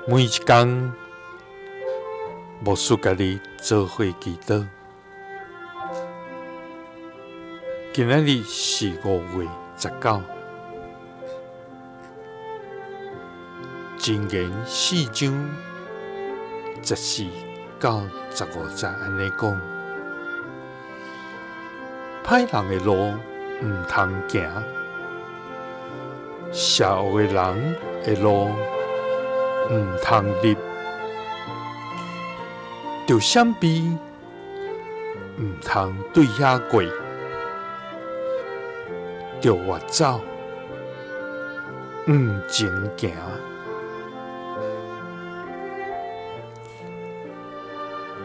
每一天，牧师家己做伙祈祷。今仔日是5月19，箴言4章14到15節安尼講：歹人的路毋通行，邪惡的人的路毋通入，着閃避毋通對遐過，着越走毋前行。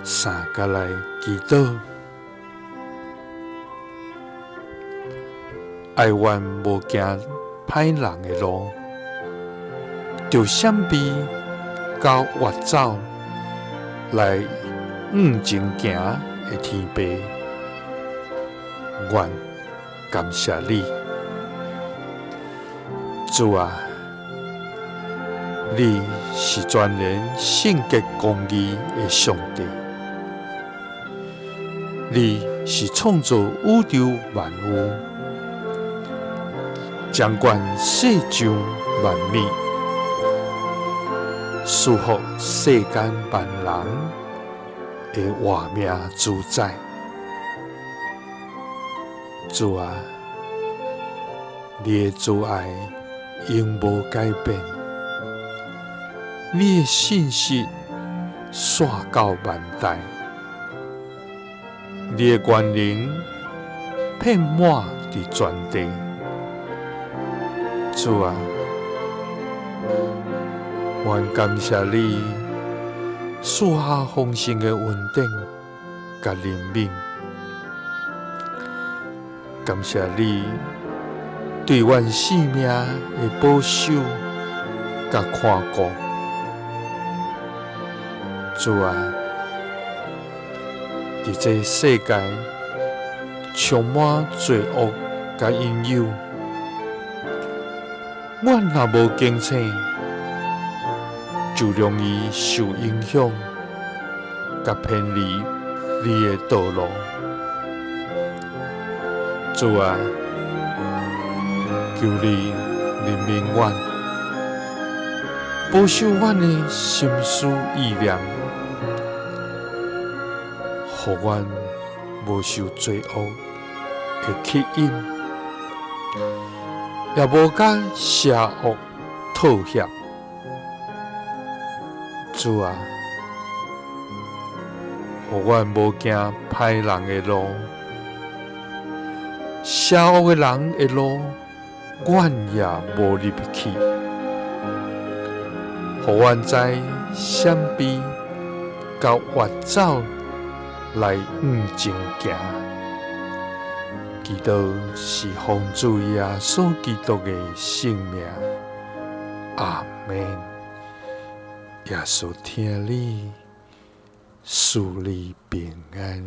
三甲來祈禱，愛願無行歹人的路，着閃避甲越走來前行的天父，願感謝你，主啊！你是全然聖潔公義的上帝，你是創造宇宙萬物、掌管世上萬物、賜福世間萬人的活命主宰。主啊，你的慈愛永無改變。你的信息傳到萬代，你的權能遍滿佇全地。主啊，願感謝你賜下豐盛的恩典甲憐憫，感謝你對阮性命的保守甲看顧。主啊，在這世界充滿罪惡甲引誘，阮若無警醒，就容易受影響，甲偏離你的道路。主啊，求你憐憫阮，保守阮的心思意念，互阮無受罪惡的吸引，也無甲邪惡妥協。主啊，互阮無行歹人的路，邪惡的人的路，阮也無入去。互阮知閃避甲越走來前行。祈禱是奉主耶穌基督的聖名，阿們。耶穌聽你，賜你平安。